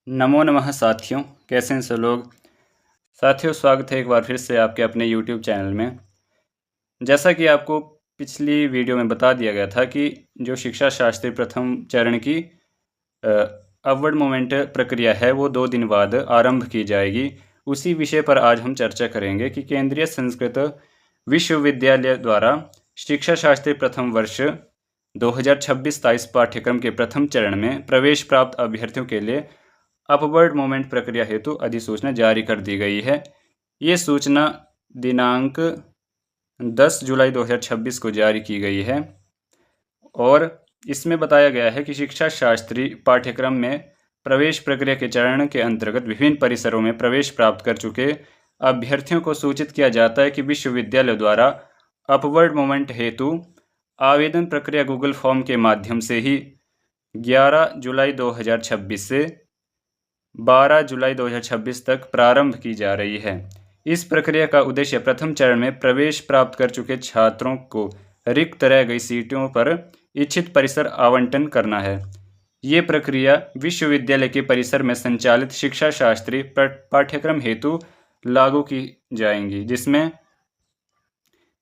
नमो नमः साथियों, कैसे हैं सब लोग। साथियों, स्वागत है एक बार फिर से आपके अपने यूट्यूब चैनल में। जैसा कि आपको पिछली वीडियो में बता दिया गया था कि जो शिक्षा शास्त्री प्रथम चरण की अपवर्ड मोमेंट प्रक्रिया है वो 2 दिन बाद आरंभ की जाएगी। उसी विषय पर आज हम चर्चा करेंगे कि केंद्रीय संस्कृत विश्वविद्यालय द्वारा शिक्षा शास्त्री प्रथम वर्ष 2026-27 पाठ्यक्रम के प्रथम चरण में प्रवेश प्राप्त अभ्यर्थियों के लिए अपवर्ड मोमेंट प्रक्रिया हेतु अधिसूचना जारी कर दी गई है। ये सूचना दिनांक 10 जुलाई 2026 को जारी की गई है और इसमें बताया गया है कि शिक्षा शास्त्री पाठ्यक्रम में प्रवेश प्रक्रिया के चरण के अंतर्गत विभिन्न परिसरों में प्रवेश प्राप्त कर चुके अभ्यर्थियों को सूचित किया जाता है कि विश्वविद्यालय द्वारा अपवर्ड मोमेंट हेतु आवेदन प्रक्रिया गूगल फॉर्म के माध्यम से ही 11 जुलाई 2026 से 12 जुलाई 2026 तक प्रारंभ की जा रही है। इस प्रक्रिया का उद्देश्य प्रथम चरण में प्रवेश प्राप्त कर चुके छात्रों को रिक्त रह गई सीटों पर इच्छित परिसर आवंटन करना है। ये प्रक्रिया विश्वविद्यालय के परिसर में संचालित शिक्षा शास्त्री पाठ्यक्रम हेतु लागू की जाएंगी, जिसमें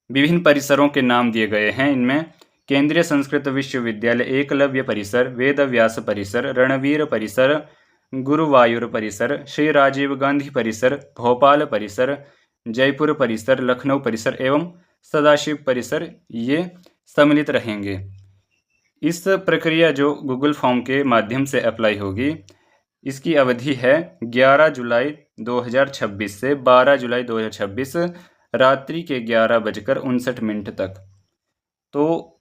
विभिन्न परिसरों के नाम दिए गए हैं। इनमें केंद्रीय संस्कृत विश्वविद्यालय एकलव्य परिसर, वेदव्यास परिसर, रणवीर परिसर, गुरुवायूर परिसर, श्री राजीव गांधी परिसर, भोपाल परिसर, जयपुर परिसर, लखनऊ परिसर एवं सदाशिव परिसर ये सम्मिलित रहेंगे। इस प्रक्रिया जो गूगल फॉर्म के माध्यम से अप्लाई होगी, इसकी अवधि है 11 जुलाई 2026 से 12 जुलाई 2026 रात्रि के 11:59 तक। तो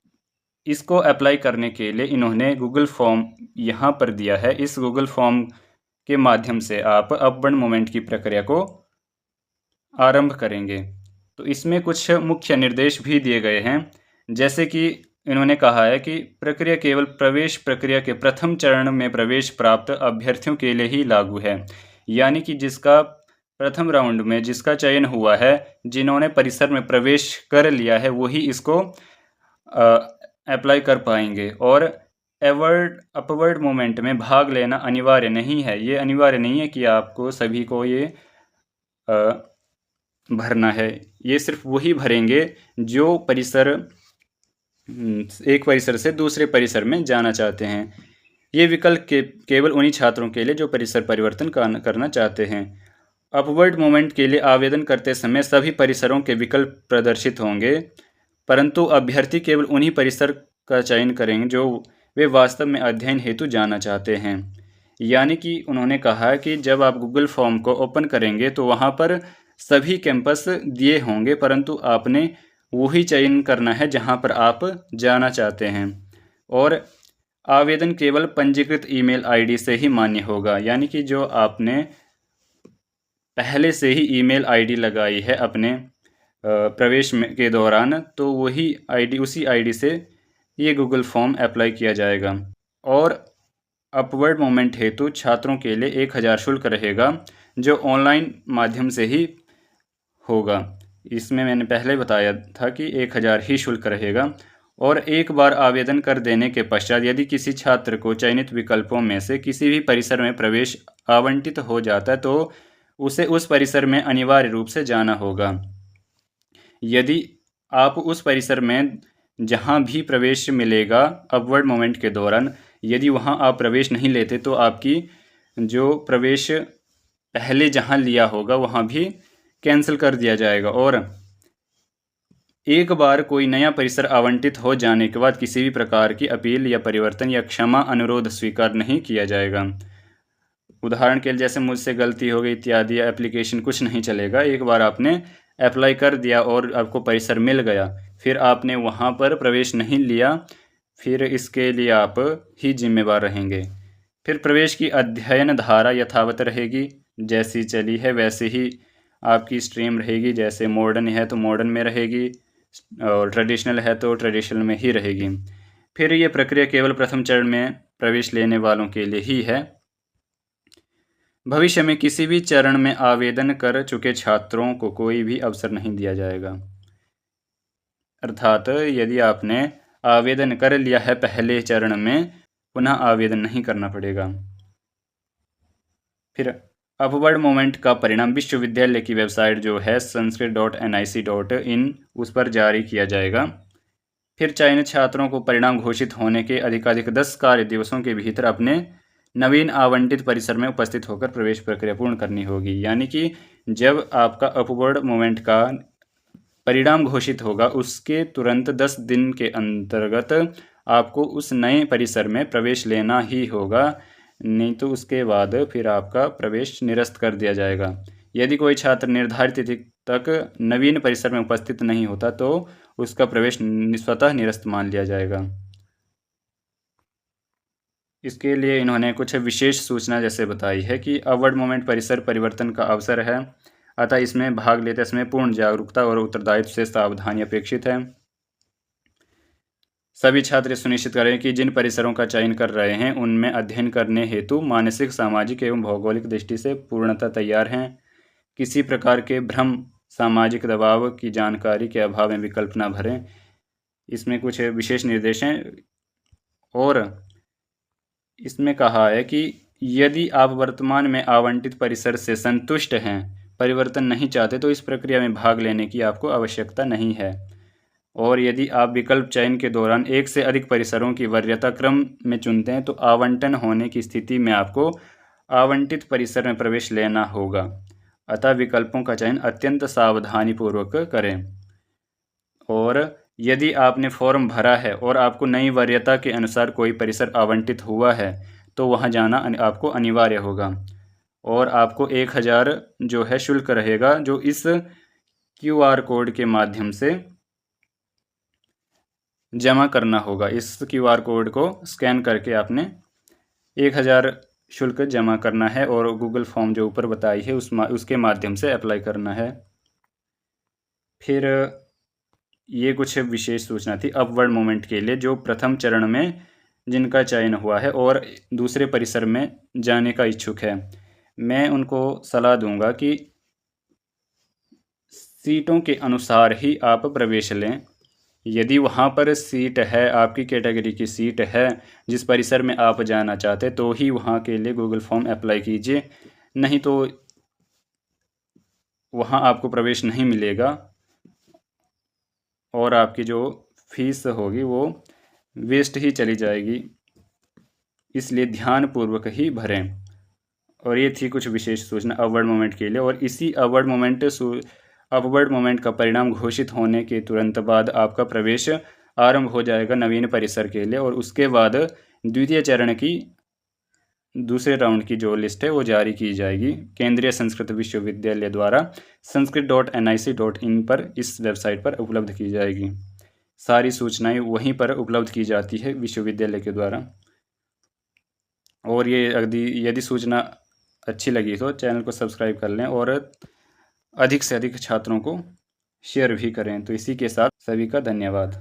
इसको अप्लाई करने के लिए इन्होंने गूगल फॉर्म यहाँ पर दिया है। इस गूगल फॉर्म के माध्यम से आप अपवर्ड मोमेंट की प्रक्रिया को आरंभ करेंगे। तो इसमें कुछ मुख्य निर्देश भी दिए गए हैं, जैसे कि इन्होंने कहा है कि प्रक्रिया केवल प्रवेश प्रक्रिया के प्रथम चरण में प्रवेश प्राप्त अभ्यर्थियों के लिए ही लागू है। यानी कि जिसका प्रथम राउंड में जिसका चयन हुआ है, जिन्होंने परिसर में प्रवेश कर लिया है, वही इसको अप्लाई कर पाएंगे। और अपवर्ड मोमेंट में भाग लेना अनिवार्य नहीं है। ये अनिवार्य नहीं है कि आपको सभी को ये भरना है। ये सिर्फ वही भरेंगे जो परिसर एक परिसर से दूसरे परिसर में जाना चाहते हैं। ये विकल्प केवल उन्हीं छात्रों के लिए जो परिसर परिवर्तन करना चाहते हैं। अपवर्ड मोमेंट के लिए आवेदन करते समय सभी परिसरों के विकल्प प्रदर्शित होंगे, परंतु अभ्यर्थी केवल उन्हीं परिसर का चयन करेंगे जो वे वास्तव में अध्ययन हेतु जाना चाहते हैं। यानी कि उन्होंने कहा कि जब आप गूगल फॉर्म को ओपन करेंगे तो वहाँ पर सभी कैंपस दिए होंगे, परंतु आपने वही चयन करना है जहाँ पर आप जाना चाहते हैं। और आवेदन केवल पंजीकृत ईमेल आईडी से ही मान्य होगा। यानी कि जो आपने पहले से ही ईमेल आईडी लगाई है अपने प्रवेश के दौरान, तो वही आईडी उसी आईडी से ये गूगल फॉर्म अप्लाई किया जाएगा। और अपवर्ड मोमेंट हेतु छात्रों के लिए 1000 शुल्क रहेगा, जो ऑनलाइन माध्यम से ही होगा। इसमें मैंने पहले बताया था कि 1000 ही शुल्क रहेगा। और एक बार आवेदन कर देने के पश्चात यदि किसी छात्र को चयनित विकल्पों में से किसी भी परिसर में प्रवेश आवंटित हो जाता है तो उसे उस परिसर में अनिवार्य रूप से जाना होगा। यदि आप उस परिसर में जहां भी प्रवेश मिलेगा अपवर्ड मोमेंट के दौरान, यदि वहां आप प्रवेश नहीं लेते तो आपकी जो प्रवेश पहले जहां लिया होगा वहां भी कैंसिल कर दिया जाएगा। और एक बार कोई नया परिसर आवंटित हो जाने के बाद किसी भी प्रकार की अपील या परिवर्तन या क्षमा अनुरोध स्वीकार नहीं किया जाएगा। उदाहरण के लिए जैसे मुझसे गलती हो गई इत्यादि, एप्लीकेशन कुछ नहीं चलेगा। एक बार आपने अप्लाई कर दिया और आपको परिसर मिल गया, फिर आपने वहाँ पर प्रवेश नहीं लिया, फिर इसके लिए आप ही जिम्मेवार रहेंगे। फिर प्रवेश की अध्ययन धारा यथावत रहेगी, जैसी चली है वैसे ही आपकी स्ट्रीम रहेगी। जैसे मॉडर्न है तो मॉडर्न में रहेगी और ट्रेडिशनल है तो ट्रेडिशनल में ही रहेगी। फिर ये प्रक्रिया केवल प्रथम चरण में प्रवेश लेने वालों के लिए ही है। भविष्य में किसी भी चरण में आवेदन कर चुके छात्रों को कोई भी अवसर नहीं दिया जाएगा। अर्थात यदि आपने आवेदन कर लिया है पहले चरण में, पुनः आवेदन नहीं करना पड़ेगा। फिर अपवर्ड मूवमेंट का परिणाम विश्वविद्यालय की वेबसाइट जो है sanskrit.nic.in उस पर जारी किया जाएगा। फिर चयनित छात्रों को परिणाम घोषित होने के अधिकाधिक 10 कार्य दिवसों के भीतर अपने नवीन आवंटित परिसर में उपस्थित होकर प्रवेश प्रक्रिया पूर्ण करनी होगी। यानी कि जब आपका अपवर्ड मूवमेंट का परिणाम घोषित होगा उसके तुरंत 10 दिन के अंतर्गत आपको उस नए परिसर में प्रवेश लेना ही होगा, नहीं तो उसके बाद फिर आपका प्रवेश निरस्त कर दिया जाएगा। यदि कोई छात्र निर्धारित तिथि तक नवीन परिसर में उपस्थित नहीं होता तो उसका प्रवेश स्वतः निरस्त मान लिया जाएगा। इसके लिए इन्होंने कुछ विशेष सूचना जैसे बताई है कि अपवर्ड मूवमेंट परिसर परिवर्तन का अवसर है, अतः इसमें भाग लेते समय पूर्ण जागरूकता और उत्तरदायित्व से सावधानी अपेक्षित है। सभी छात्र सुनिश्चित करें कि जिन परिसरों का चयन कर रहे हैं उनमें अध्ययन करने हेतु मानसिक, सामाजिक एवं भौगोलिक दृष्टि से पूर्णतः तैयार हैं। किसी प्रकार के भ्रम, सामाजिक दबाव की जानकारी के अभाव में विकल्प न भरें। इसमें कुछ विशेष निर्देश हैं और इसमें कहा है कि यदि आप वर्तमान में आवंटित परिसर से संतुष्ट हैं, परिवर्तन नहीं चाहते, तो इस प्रक्रिया में भाग लेने की आपको आवश्यकता नहीं है। और यदि आप विकल्प चयन के दौरान एक से अधिक परिसरों की वरीयता क्रम में चुनते हैं तो आवंटन होने की स्थिति में आपको आवंटित परिसर में प्रवेश लेना होगा। अतः विकल्पों का चयन अत्यंत सावधानीपूर्वक करें। और यदि आपने फॉर्म भरा है और आपको नई वरीयता के अनुसार कोई परिसर आवंटित हुआ है तो वहां जाना आपको अनिवार्य होगा और आपको 1000 जो है शुल्क रहेगा, जो इस QR कोड के माध्यम से जमा करना होगा। इस QR कोड को स्कैन करके आपने 1000 शुल्क जमा करना है और गूगल फॉर्म जो ऊपर बताई है उसके माध्यम से अप्लाई करना है। फिर ये कुछ विशेष सूचना थी अपवर्ड मूवमेंट के लिए जो प्रथम चरण में जिनका चयन हुआ है और दूसरे परिसर में जाने का इच्छुक है। मैं उनको सलाह दूंगा कि सीटों के अनुसार ही आप प्रवेश लें। यदि वहाँ पर सीट है, आपकी कैटेगरी की सीट है जिस परिसर में आप जाना चाहते तो ही वहाँ के लिए गूगल फॉर्म अप्लाई कीजिए, नहीं तो वहाँ आपको प्रवेश नहीं मिलेगा और आपकी जो फीस होगी वो वेस्ट ही चली जाएगी। इसलिए ध्यानपूर्वक ही भरें। और ये थी कुछ विशेष सूचना अपवर्ड मूवमेंट के लिए। और इसी अपवर्ड मूवमेंट का परिणाम घोषित होने के तुरंत बाद आपका प्रवेश आरंभ हो जाएगा नवीन परिसर के लिए और उसके बाद द्वितीय चरण की दूसरे राउंड की जो लिस्ट है वो जारी की जाएगी केंद्रीय संस्कृत विश्वविद्यालय द्वारा sanskrit.nic.in पर इस वेबसाइट पर उपलब्ध की जाएगी। सारी सूचनाएं वहीं पर उपलब्ध की जाती है विश्वविद्यालय के द्वारा। और ये यदि सूचना अच्छी लगी तो चैनल को सब्सक्राइब कर लें और अधिक से अधिक छात्रों को शेयर भी करें। तो इसी के साथ सभी का धन्यवाद।